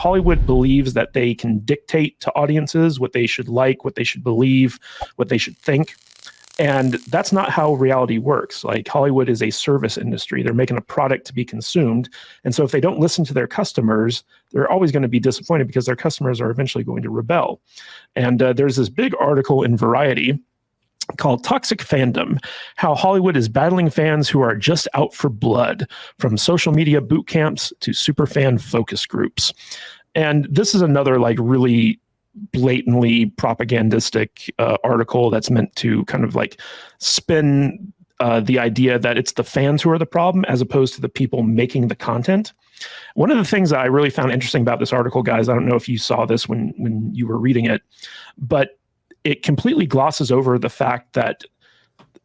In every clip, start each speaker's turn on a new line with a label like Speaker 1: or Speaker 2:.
Speaker 1: Hollywood believes that they can dictate to audiences what they should like, what they should believe, what they should think. And that's not how reality works. Like, Hollywood is a service industry. They're making a product to be consumed. And so if they don't listen to their customers, they're always going to be disappointed because their customers are eventually going to rebel. And there's this big article in Variety called Toxic Fandom: How Hollywood is Battling Fans Who Are Just Out for Blood, from social media boot camps to superfan focus groups. And this is another like really blatantly propagandistic article that's meant to kind of like spin the idea that it's the fans who are the problem as opposed to the people making the content. One of the things that I really found interesting about this article, guys, I don't know if you saw this when you were reading it, but it completely glosses over the fact that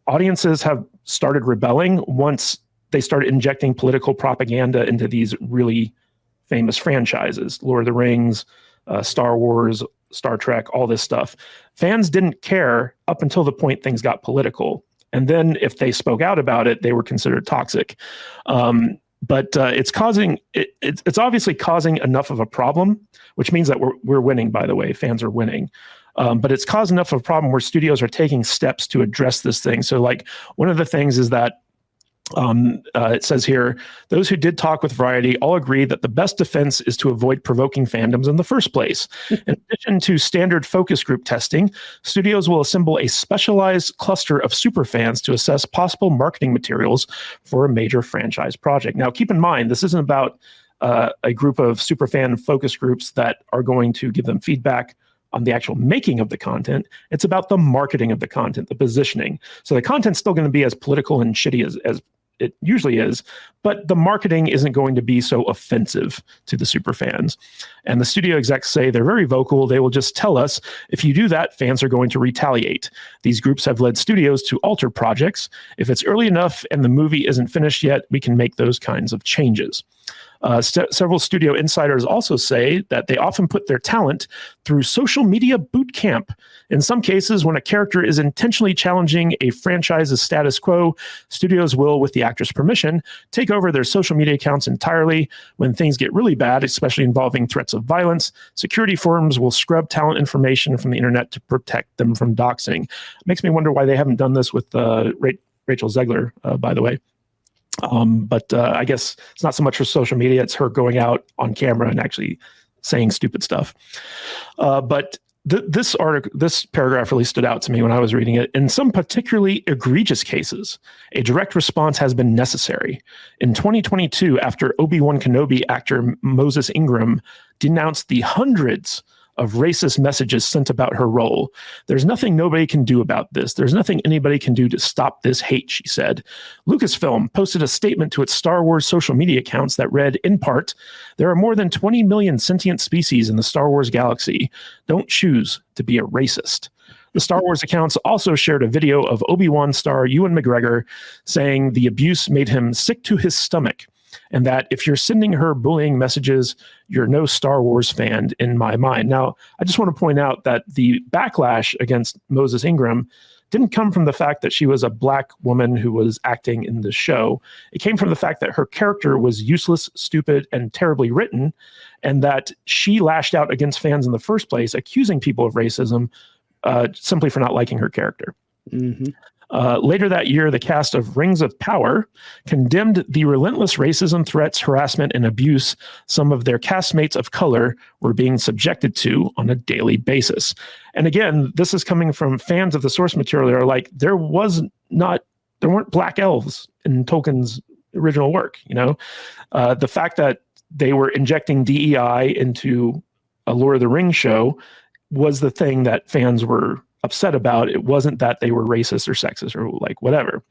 Speaker 1: audiences have started rebelling once they started injecting political propaganda into these really famous franchises, Lord of the Rings, Star Wars, Star Trek, all this stuff. Fans didn't care up until the point things got political. And then if they spoke out about it, they were considered toxic. But it's obviously causing enough of a problem, which means that we're winning, by the way. Fans are winning. But it's caused enough of a problem where studios are taking steps to address this thing. So like one of the things is that it says here, those who did talk with Variety all agree that the best defense is to avoid provoking fandoms in the first place. In addition to standard focus group testing, studios will assemble a specialized cluster of superfans to assess possible marketing materials for a major franchise project. Now, keep in mind, this isn't about a group of superfan focus groups that are going to give them feedback on the actual making of the content. It's about the marketing of the content, the positioning. So the content's still going to be as political and shitty as it usually is, but the marketing isn't going to be so offensive to the super fans. And the studio execs say they're very vocal. They will just tell us, if you do that, fans are going to retaliate. These groups have led studios to alter projects. If it's early enough and the movie isn't finished yet, we can make those kinds of changes. Several studio insiders also say that they often put their talent through social media boot camp. In some cases, when a character is intentionally challenging a franchise's status quo, studios will, with the actor's permission, take over their social media accounts entirely. When things get really bad, especially involving threats of violence, security firms will scrub talent information from the internet to protect them from doxing. Makes me wonder why they haven't done this with Rachel Zegler, by the way. But I guess it's not so much for social media. It's her going out on camera and actually saying stupid stuff. But this paragraph really stood out to me when I was reading it. In some particularly egregious cases, a direct response has been necessary. In 2022, after Obi-Wan Kenobi actor Moses Ingram denounced the hundreds of racist messages sent about her role. There's nothing nobody can do about this. There's nothing anybody can do to stop this hate, she said. Lucasfilm posted a statement to its Star Wars social media accounts that read, in part, there are more than 20 million sentient species in the Star Wars galaxy. Don't choose to be a racist. The Star Wars accounts also shared a video of Obi-Wan star Ewan McGregor saying the abuse made him sick to his stomach, and that if you're sending her bullying messages, you're no Star Wars fan in my mind. Now, I just want to point out that the backlash against Moses Ingram didn't come from the fact that she was a black woman who was acting in the show. It came from the fact that her character was useless, stupid, and terribly written, and that she lashed out against fans in the first place, accusing people of racism simply for not liking her character. Mm-hmm. Later that year, the cast of Rings of Power condemned the relentless racism, threats, harassment, and abuse some of their castmates of color were being subjected to on a daily basis. And again, this is coming from fans of the source material that are like, there weren't black elves in Tolkien's original work. You know, the fact that they were injecting DEI into a Lord of the Rings show was the thing that fans were upset about. It wasn't that they were racist or sexist or like whatever.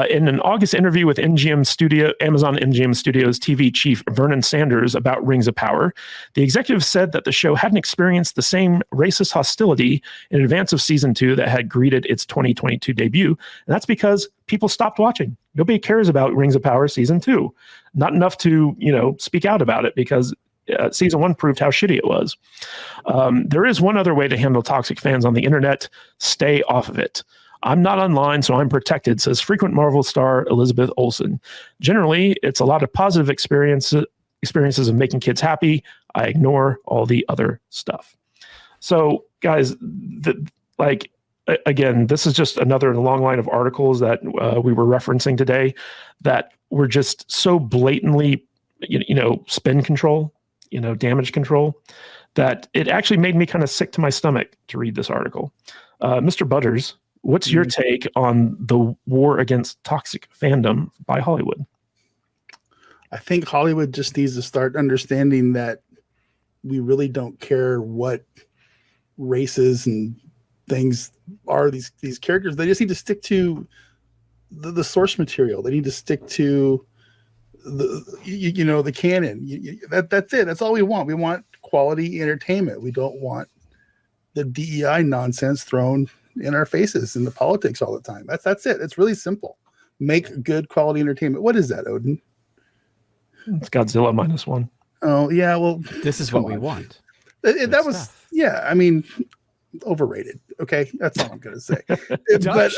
Speaker 1: In an August interview with Amazon MGM Studios TV chief Vernon Sanders about Rings of Power, the executive said that the show hadn't experienced the same racist hostility in advance of season 2 that had greeted its 2022 debut. And that's because people stopped watching. Nobody cares about Rings of Power season 2. Not enough to, speak out about it because season 1 proved how shitty it was. There is one other way to handle toxic fans on the internet. Stay off of it. I'm not online, so I'm protected, says frequent Marvel star Elizabeth Olsen. Generally, it's a lot of positive experiences experiences of making kids happy. I ignore all the other stuff. So, guys, again, this is just another long line of articles that we were referencing today that were just so blatantly, spin control, damage control, that it actually made me kind of sick to my stomach to read this article. Mr. Butters, what's your take on the war against toxic fandom by Hollywood?
Speaker 2: I think Hollywood just needs to start understanding that we really don't care what races and things are these characters. They just need to stick to the source material. They need to stick to the canon. That's it. That's all we want. We want quality entertainment. We don't want the DEI nonsense thrown in our faces in the politics all the time. That's it. It's really simple. Make good quality entertainment. What is that, Odin?
Speaker 1: It's Godzilla -1.
Speaker 2: Oh yeah, well,
Speaker 3: this is what we want.
Speaker 2: That was stuff. Yeah. I mean, overrated. Okay, that's all I'm gonna say. But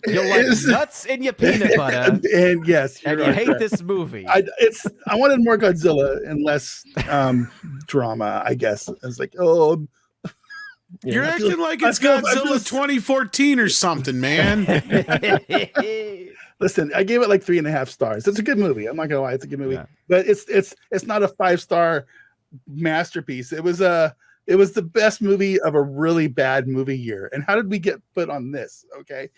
Speaker 3: you like nuts in your peanut butter,
Speaker 2: and yes,
Speaker 3: and you hate this movie.
Speaker 2: I wanted more Godzilla and less drama. I guess it's like, oh,
Speaker 4: you're acting like it's Godzilla 2014 or something, man.
Speaker 2: Listen, I gave it like 3.5 stars. It's a good movie. I'm not gonna lie, it's a good movie, but it's not a 5-star masterpiece. It was the best movie of a really bad movie year. And how did we get put on this? Okay,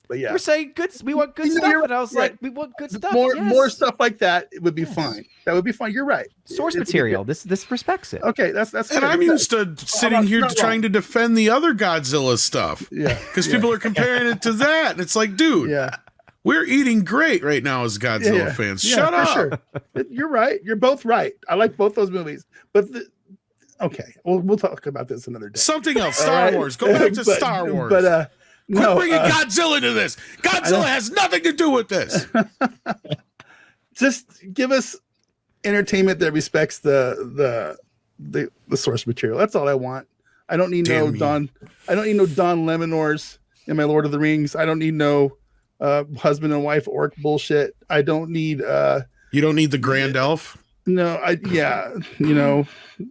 Speaker 2: but yeah,
Speaker 3: we're saying good. We want good stuff, and I was like, we want good stuff.
Speaker 2: More stuff like that. It would be fine. That would be fine. You're right.
Speaker 3: Source material. This respects it.
Speaker 2: Okay, that's.
Speaker 4: And
Speaker 2: good.
Speaker 4: I'm used to sitting here trying to defend the other Godzilla stuff.
Speaker 2: Yeah,
Speaker 4: because people are comparing it to that, and it's like, dude, we're eating great right now as Godzilla fans. Shut up.
Speaker 2: Sure. You're right. You're both right. I like both those movies, but. Okay, we'll talk about this another day.
Speaker 4: Something else. Star Wars. Go back to Star Wars.
Speaker 2: But
Speaker 4: quit bringing Godzilla to this. Godzilla has nothing to do with this.
Speaker 2: Just give us entertainment that respects the source material. That's all I want. I don't need I don't need no Don Lemonors in my Lord of the Rings. I don't need no husband and wife orc bullshit. I don't need.
Speaker 4: You don't need the Grand Elf.
Speaker 2: No,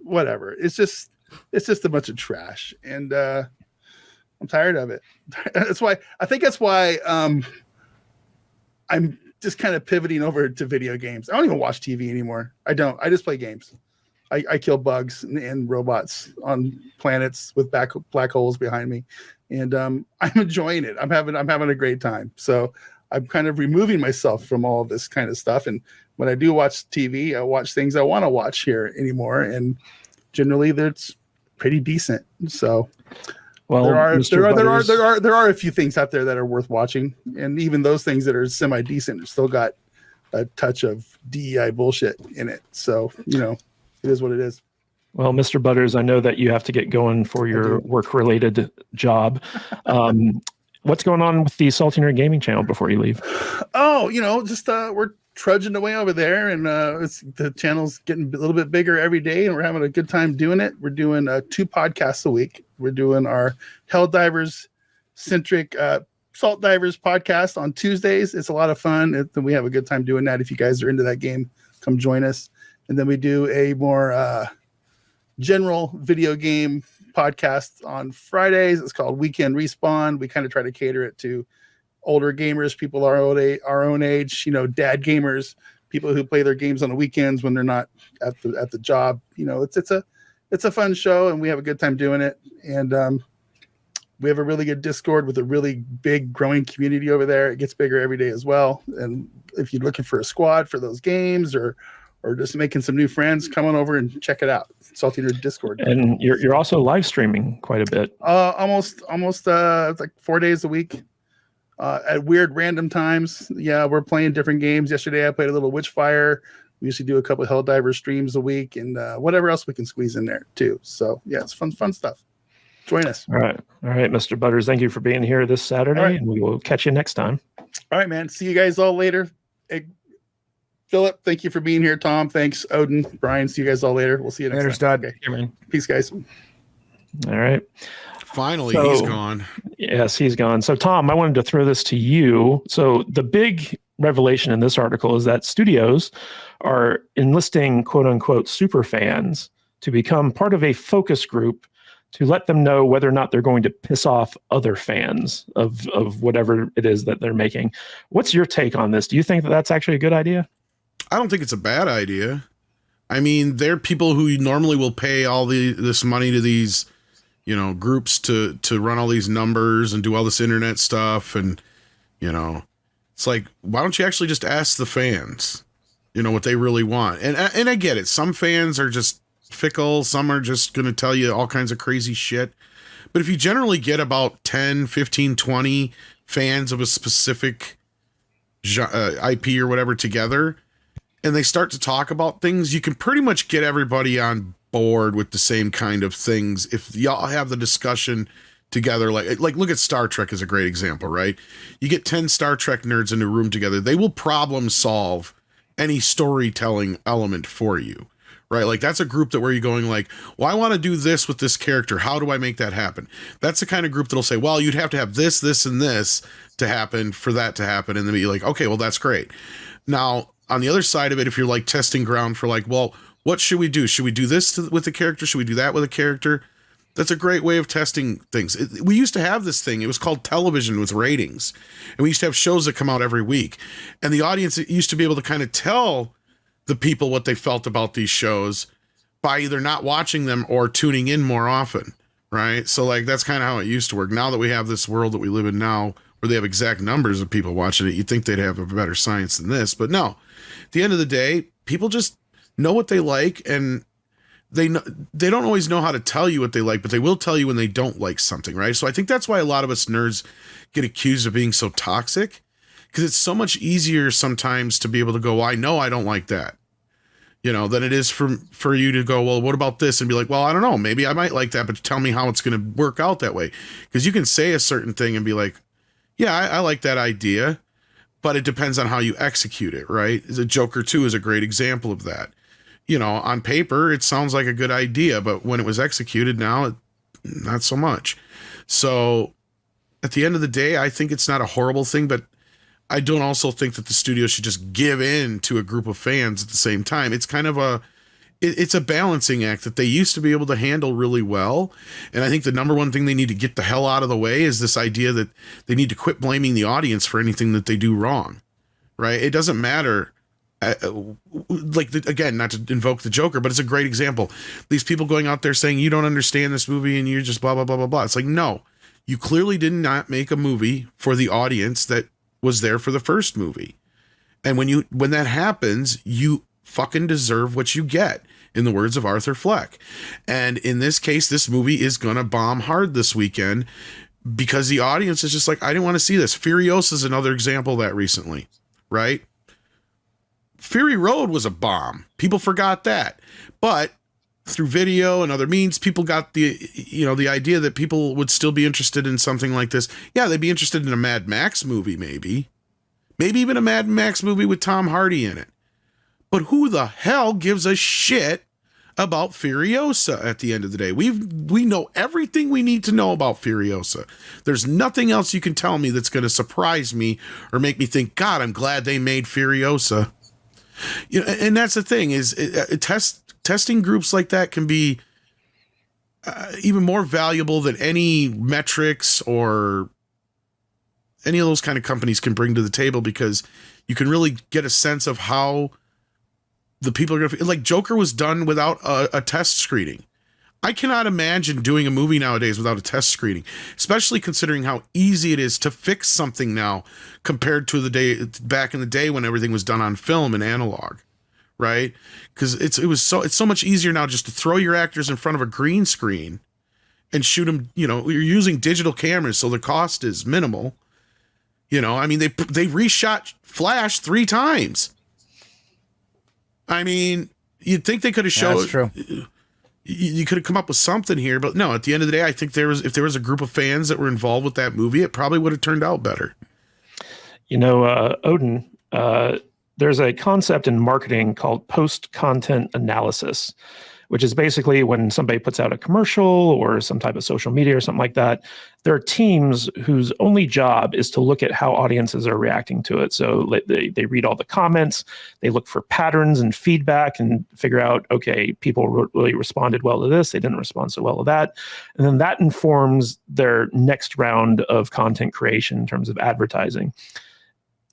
Speaker 2: whatever. It's just a bunch of trash, and I'm tired of it. That's why I'm just kind of pivoting over to video games. I don't even watch TV anymore. I don't. I just play games. I kill bugs and robots on planets with black holes behind me, and I'm enjoying it. I'm having a great time. So I'm kind of removing myself from all of this kind of stuff. And when I do watch TV, I watch things I want to watch here anymore. And generally that's pretty decent. So well, there are a few things out there that are worth watching. And even those things that are semi-decent still got a touch of DEI bullshit in it. So, it is what it is.
Speaker 1: Well, Mr. Butters, I know that you have to get going for your work-related job. What's going on with the Salty Nerd Gaming channel before you leave?
Speaker 2: Oh, just we're trudging away over there, and the channel's getting a little bit bigger every day, and we're having a good time doing it. We're doing 2 podcasts a week. We're doing our Helldivers centric Salt Divers podcast on Tuesdays. It's a lot of fun. We have a good time doing that. If you guys are into that game, come join us. And then we do a more general video game podcast on Fridays. It's called Weekend Respawn. We kind of try to cater it to older gamers, people our own age, dad gamers, people who play their games on the weekends when they're not at the job. It's a fun show, and we have a good time doing it. And we have a really good Discord with a really big growing community over there. It gets bigger every day as well. And if you're looking for a squad for those games or just making some new friends, come on over and check it out. Salty Nerd Discord.
Speaker 1: And you're also live streaming quite a bit.
Speaker 2: Almost it's like 4 days a week. At weird random times. Yeah, we're playing different games. Yesterday I played a little Witchfire. We usually do a couple of Helldiver streams a week, and whatever else we can squeeze in there too. So yeah, it's fun stuff. Join us.
Speaker 1: All right, Mr. Butters, thank you for being here this Saturday, and we will catch you next time.
Speaker 2: All right, man. See you guys all later. Hey, Philip, thank you for being here. Tom, thanks. Odin, Brian, see you guys all later. We'll see you next time. Okay.
Speaker 3: Yeah, man.
Speaker 2: Peace, guys.
Speaker 1: All right.
Speaker 4: Finally, he's gone.
Speaker 1: Yes, he's gone. So, Tom, I wanted to throw this to you. So, the big revelation in this article is that studios are enlisting quote unquote super fans to become part of a focus group to let them know whether or not they're going to piss off other fans of whatever it is that they're making. What's your take on this? Do you think that that's actually a good idea?
Speaker 4: I don't think it's a bad idea. I mean, there are people who normally will pay all this money to these, you know, groups to run all these numbers and do all this internet stuff. And, you know, it's like, why don't you actually just ask the fans, you know, what they really want? And I get it. Some fans are just fickle. Some are just going to tell you all kinds of crazy shit. But if you generally get about 10, 15, 20 fans of a specific IP or whatever together, and they start to talk about things, you can pretty much get everybody on board with the same kind of things if y'all have the discussion together. Like look at Star Trek as a great example, right? You get 10 Star Trek nerds in a room together, they will problem solve any storytelling element for you, right? Like that's a group that where you're going like, well, I want to do this with this character, how do I make that happen? That's the kind of group that'll say, well, you'd have to have this, this, and this to happen for that to happen, and then be like, okay, well, that's great. Now on the other side of it, if you're like testing ground for like, well, what should we do? Should we do this with the character? Should we do that with a character? That's a great way of testing things. We used to have this thing. It was called television with ratings. And we used to have shows that come out every week. And the audience used to be able to kind of tell the people what they felt about these shows by either not watching them or tuning in more often, right? So like that's kind of how it used to work. Now that we have this world that we live in now where they have exact numbers of people watching it, you'd think they'd have a better science than this. But no, at the end of the day, people just know what they like, and they don't always know how to tell you what they like, but they will tell you when they don't like something, right? So I think that's why a lot of us nerds get accused of being so toxic, because it's so much easier sometimes to be able to go, well, I know I don't like that, you know, than it is for you to go, well, what about this? And be like, well, I don't know, maybe I might like that, but tell me how it's going to work out that way. Because you can say a certain thing and be like, yeah, I like that idea, but it depends on how you execute it, right? The Joker 2 is a great example of that. You know, on paper, it sounds like a good idea, but when it was executed now, not so much. So at the end of the day, I think it's not a horrible thing, but I don't also think that the studio should just give in to a group of fans at the same time. It's kind of it's a balancing act that they used to be able to handle really well. And I think the number one thing they need to get the hell out of the way is this idea that they need to quit blaming the audience for anything that they do wrong, right? It doesn't matter. Again, not to invoke the Joker, but it's a great example. These people going out there saying, you don't understand this movie and you're just blah, blah, blah, blah, blah. It's like, no, you clearly did not make a movie for the audience that was there for the first movie. And when that happens, you fucking deserve what you get, in the words of Arthur Fleck. And in this case, this movie is going to bomb hard this weekend because the audience is just like, I didn't want to see this. Furiosa is another example of that recently, right? Fury Road was a bomb. People forgot that. But through video and other means, people got the idea that people would still be interested in something like this. Yeah, they'd be interested in a Mad Max movie, maybe even a Mad Max movie with Tom Hardy in it. But who the hell gives a shit about Furiosa at the end of the day? We know everything we need to know about Furiosa. There's nothing else you can tell me that's going to surprise me or make me think, God, I'm glad they made Furiosa. You know, and that's the thing is testing groups like that can be even more valuable than any metrics or any of those kind of companies can bring to the table, because you can really get a sense of how the people are going to feel. Like Joker was done without a test screening. I cannot imagine doing a movie nowadays without a test screening, especially considering how easy it is to fix something now compared to the day back in the day when everything was done on film and analog, right? Because it's so much easier now just to throw your actors in front of a green screen and shoot them. You know, you're using digital cameras, so the cost is minimal. You know, I mean, they reshot Flash 3 times. I mean, you'd think they could have showed.
Speaker 3: That's true.
Speaker 4: You could have come up with something here, but no, at the end of the day, I think if there was a group of fans that were involved with that movie, it probably would have turned out better.
Speaker 1: You know, Odin, there's a concept in marketing called post-content analysis, which is basically when somebody puts out a commercial or some type of social media or something like that, there are teams whose only job is to look at how audiences are reacting to it. So they read all the comments, they look for patterns and feedback and figure out, okay, people really responded well to this, they didn't respond so well to that. And then that informs their next round of content creation in terms of advertising.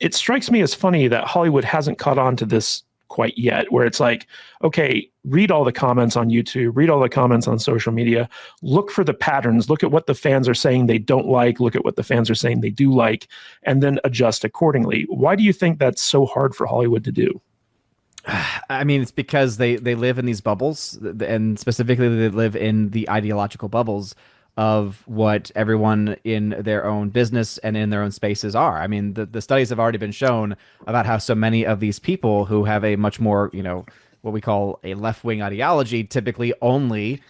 Speaker 1: It strikes me as funny that Hollywood hasn't caught on to this quite yet, where it's like, okay, read all the comments on YouTube, read all the comments on social media, look for the patterns, look at what the fans are saying they don't like, look at what the fans are saying they do like, and then adjust accordingly. Why do you think that's so hard for Hollywood to do?
Speaker 3: I mean, it's because they live in these bubbles, and specifically they live in the ideological bubbles of what everyone in their own business and in their own spaces are. I mean, the studies have already been shown about how so many of these people who have a much more, what we call a left-wing ideology typically only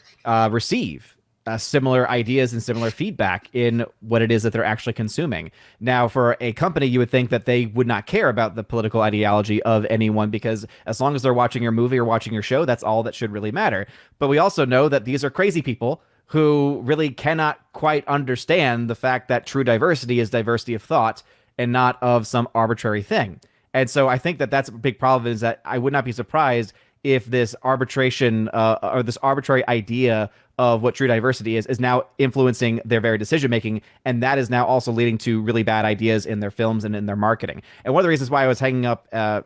Speaker 3: receive similar ideas and similar feedback in what it is that they're actually consuming. Now, for a company, you would think that they would not care about the political ideology of anyone, because as long as they're watching your movie or watching your show, that's all that should really matter. But we also know that these are crazy people who really cannot quite understand the fact that true diversity is diversity of thought and not of some arbitrary thing. And so I think that that's a big problem, is that I would not be surprised if this arbitration or this arbitrary idea of what true diversity is now influencing their very decision making, and that is now also leading to really bad ideas in their films and in their marketing. And one of the reasons why I was hanging up, I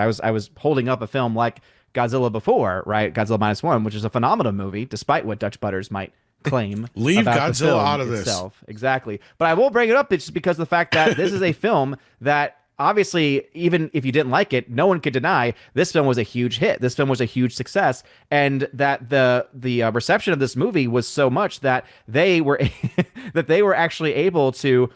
Speaker 3: was holding up a film like Godzilla before, right? Godzilla -1, which is a phenomenal movie, despite what Dutch Butters might claim.
Speaker 4: Leave
Speaker 3: about
Speaker 4: Godzilla out of
Speaker 3: itself.
Speaker 4: this.
Speaker 3: Exactly. But I will bring it up just because of the fact that this is a film that obviously, even if you didn't like it, no one could deny this film was a huge hit. This film was a huge success, and that the reception of this movie was so much that they were that they were actually able to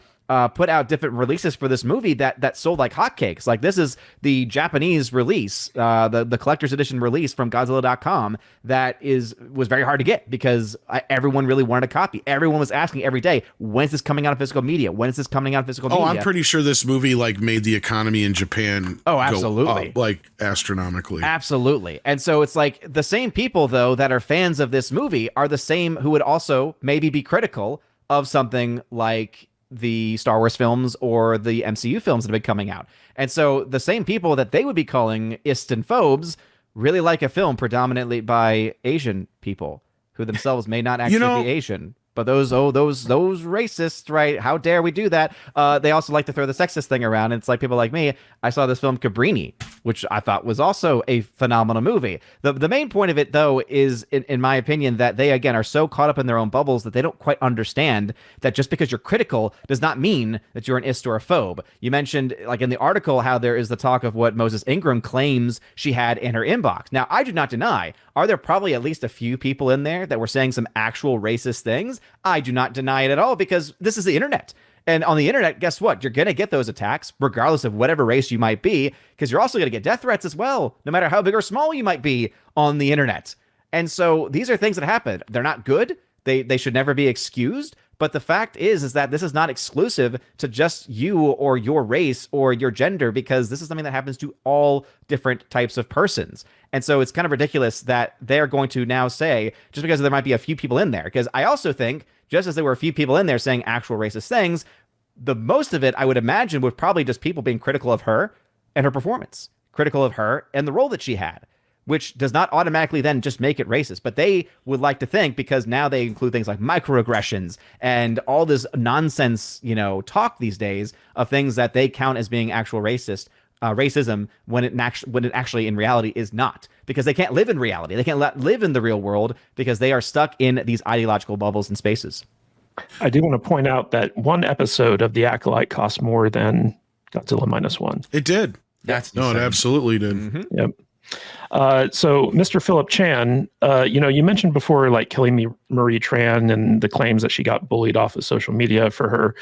Speaker 3: put out different releases for this movie that sold like hotcakes. Like, this is the Japanese release, the collector's edition release from Godzilla.com that was very hard to get, because everyone really wanted a copy. Everyone was asking every day, when is this coming out of physical media? When is this coming out of physical media?
Speaker 4: Oh, I'm pretty sure this movie made the economy in Japan
Speaker 3: absolutely.
Speaker 4: go up, astronomically.
Speaker 3: Absolutely. And so it's like the same people, though, that are fans of this movie are the same who would also maybe be critical of something like the Star Wars films or the MCU films that have been coming out. And so the same people that they would be calling ists and phobes really like a film predominantly by Asian people who themselves may not actually be Asian. But those racists, right? How dare we do that? They also like to throw the sexist thing around. It's like people like me. I saw this film Cabrini, which I thought was also a phenomenal movie. The main point of it, though, is, in my opinion, that they, again, are so caught up in their own bubbles that they don't quite understand that just because you're critical does not mean that you're an ist or a phobe. You mentioned, like in the article, how there is the talk of what Moses Ingram claims she had in her inbox. Now, I do not deny, are there probably at least a few people in there that were saying some actual racist things? I do not deny it at all, because this is the internet. And on the internet, guess what? You're going to get those attacks, regardless of whatever race you might be, because you're also going to get death threats as well, no matter how big or small you might be on the internet. And so these are things that happen. They're not good. They should never be excused. But the fact is that this is not exclusive to just you or your race or your gender, because this is something that happens to all different types of persons. And so it's kind of ridiculous that they're going to now say, just because there might be a few people in there, because I also think, just as there were a few people in there saying actual racist things, the most of it, I would imagine, was probably just people being critical of her and her performance, critical of her and the role that she had, which does not automatically then just make it racist. But they would like to think, because now they include things like microaggressions and all this nonsense, talk these days of things that they count as being actual racism, when it actually in reality is not, because they can't live in reality. They can't live in the real world because they are stuck in these ideological bubbles and spaces.
Speaker 1: I do want to point out that one episode of The Acolyte cost more than Godzilla -1.
Speaker 4: It did.
Speaker 3: That's
Speaker 4: it absolutely did.
Speaker 3: Mm-hmm.
Speaker 1: Yep. So Mr. Philip Chan, you mentioned before, like, killing Marie Tran and the claims that she got bullied off of social media for her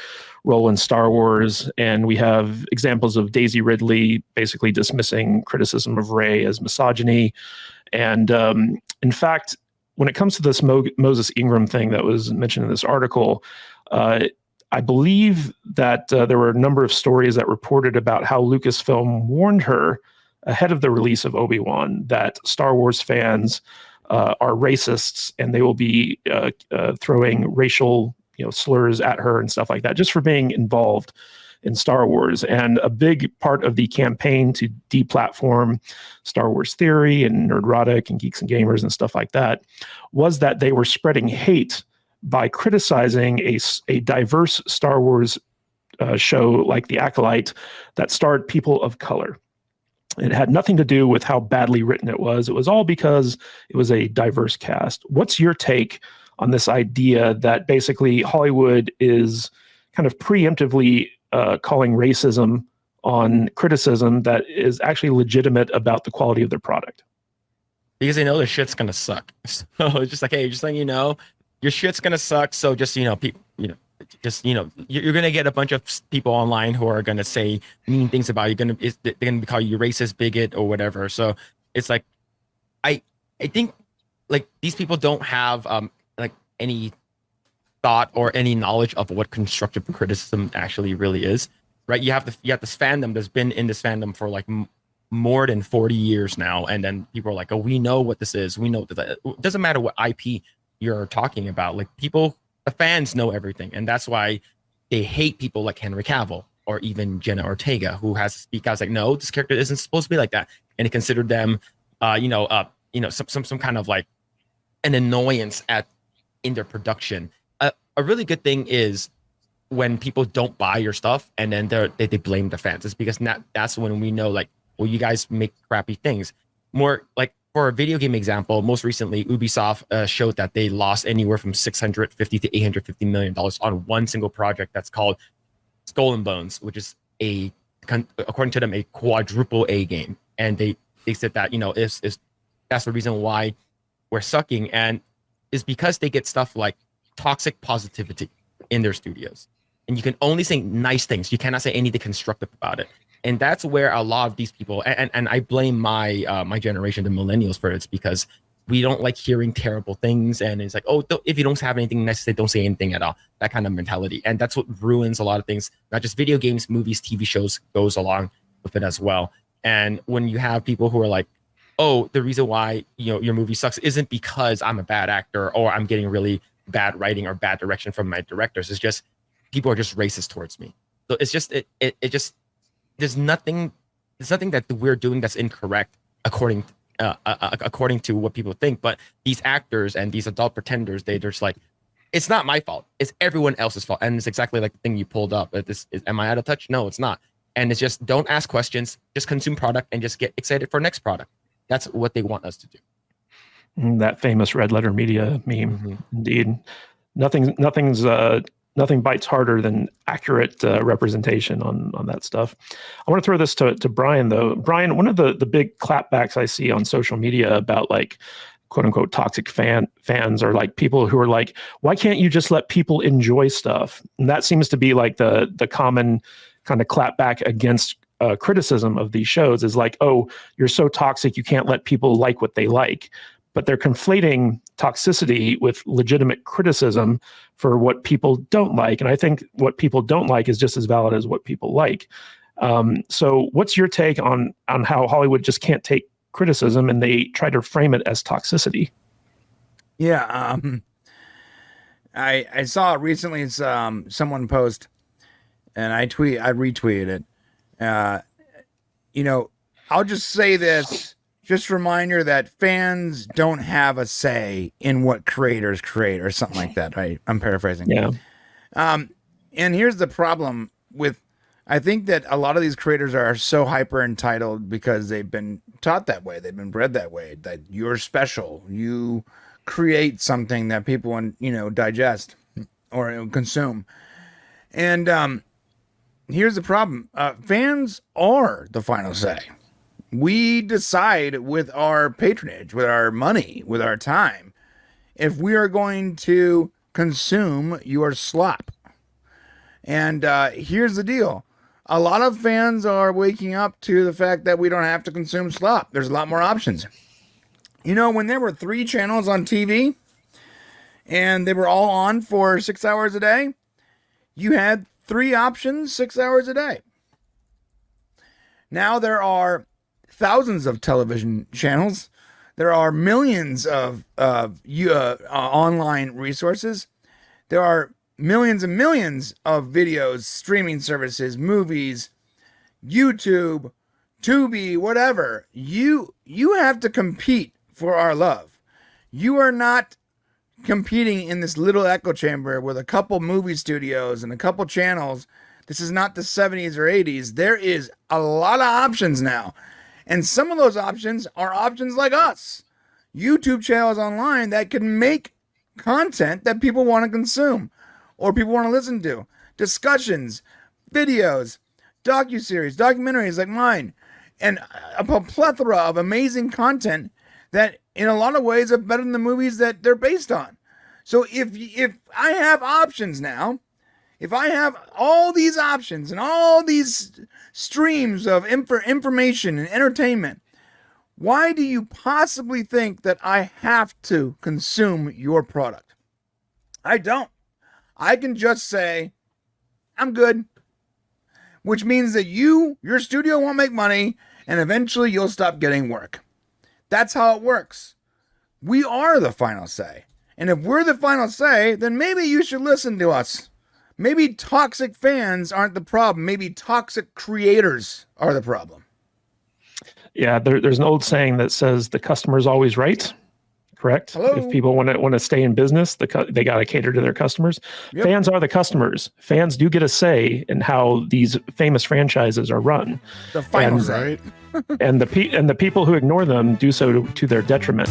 Speaker 1: role in Star Wars. And we have examples of Daisy Ridley basically dismissing criticism of Rey as misogyny. And in fact, when it comes to this Moses Ingram thing that was mentioned in this article, I believe that there were a number of stories that reported about how Lucasfilm warned her ahead of the release of Obi-Wan that Star Wars fans are racists, and they will be throwing racial slurs at her and stuff like that, just for being involved in Star Wars. And a big part of the campaign to deplatform Star Wars Theory and Nerdrotic and Geeks and Gamers and stuff like that was that they were spreading hate by criticizing a diverse Star Wars show like The Acolyte that starred people of color. It had nothing to do with how badly written it was. It was all because it was a diverse cast. What's your take on this idea that basically Hollywood is kind of preemptively calling racism on criticism that is actually legitimate about the quality of their product?
Speaker 5: Because they know their shit's gonna suck. So it's just like, hey, just letting you know, your shit's gonna suck. So just you're gonna get a bunch of people online who are gonna say mean things about you. They're gonna call you racist, bigot, or whatever. So it's like, I think like these people don't have like any thought or any knowledge of what constructive criticism actually really is, right? You have this fandom that's been in this fandom for like more than 40 years now, and then people are like, oh, we know what this is. We know that it doesn't matter what IP you're talking about. Like the fans know everything, and that's why they hate people like Henry Cavill or even Jenna Ortega, who has to speak out. It's like, no, this character isn't supposed to be like that, and they considered them, some kind of like an annoyance in their production. A really good thing is when people don't buy your stuff and then they blame the fans. It's because that's when we know, like, well, you guys make crappy things. More like for a video game example, most recently Ubisoft showed that they lost anywhere from $650 to $850 million on one single project that's called Skull and Bones, which is according to them a quadruple A game. And they said that that's the reason why we're sucking, and is because they get stuff like toxic positivity in their studios, and you can only say nice things. You cannot say anything constructive about it, and that's where a lot of these people and I blame my generation, the millennials, for it. It's because we don't like hearing terrible things, and it's like, oh, if you don't have anything nice to say, don't say anything at all. That kind of mentality, and that's what ruins a lot of things. Not just video games, movies, TV shows goes along with it as well. And when you have people who are like, oh, the reason why your movie sucks isn't because I'm a bad actor or I'm getting really bad writing or bad direction from my directors. It's just people are just racist towards me. So it's just it just there's nothing that we're doing that's incorrect according to what people think. But these actors and these adult pretenders, they're just like, it's not my fault. It's everyone else's fault. And it's exactly like the thing you pulled up. Am I out of touch? No, it's not. And it's just, don't ask questions, just consume product and just get excited for next product. That's what they want us to do.
Speaker 1: That famous red letter media meme. Mm-hmm. Indeed. Nothing bites harder than accurate representation on that stuff. I want to throw this to Brian, though. Brian, one of the big clapbacks I see on social media about like quote unquote toxic fans are like people who are like, why can't you just let people enjoy stuff? And that seems to be like the common kind of clapback against criticism of these shows, is like, oh, you're so toxic, you can't let people like what they like. But they're conflating toxicity with legitimate criticism for what people don't like. And I think what people don't like is just as valid as what people like. So what's your take on how Hollywood just can't take criticism and they try to frame it as toxicity?
Speaker 6: Yeah. I saw recently someone post, and I retweeted it. I'll just say this. Just a reminder that fans don't have a say in what creators create, or something like that, right? I'm paraphrasing.
Speaker 1: Yeah.
Speaker 6: And here's the problem with, I think that a lot of these creators are so hyper entitled because they've been taught that way. They've been bred that way, that you're special. You create something that people, digest or consume. And here's the problem. Fans are the final say. We decide with our patronage, with our money, with our time, if we are going to consume your slop. And here's the deal. A lot of fans are waking up to the fact that we don't have to consume slop. There's a lot more options. When there were 3 channels on TV and they were all on for 6 hours a day, you had 3 options, 6 hours a day. Now there are thousands of television channels There are millions of online resources. There are millions and millions of videos, streaming services, movies, YouTube, Tubi, whatever. You have to compete for our love. You are not competing in this little echo chamber with a couple movie studios and a couple channels. This is not the 70s or 80s. There is a lot of options now. And some of those options are options like us. YouTube channels online that can make content that people want to consume or people want to listen to. Discussions, videos, docuseries, documentaries like mine, and a plethora of amazing content that in a lot of ways are better than the movies that they're based on. So if I have options now, if I have all these options and all these streams of information and entertainment, why do you possibly think that I have to consume your product? I don't. I can just say, I'm good. Which means that your studio won't make money and eventually you'll stop getting work. That's how it works. We are the final say. And if we're the final say, then maybe you should listen to us. Maybe toxic fans aren't the problem. Maybe toxic creators are the problem.
Speaker 1: Yeah, there's an old saying that says the customer's always right. Correct.
Speaker 6: Hello?
Speaker 1: If people want to stay in business, they got to cater to their customers.
Speaker 6: Yep.
Speaker 1: Fans are the customers. Fans do get a say in how these famous franchises are run.
Speaker 6: The final
Speaker 1: And-
Speaker 6: say.
Speaker 1: and the people who ignore them do so to their detriment.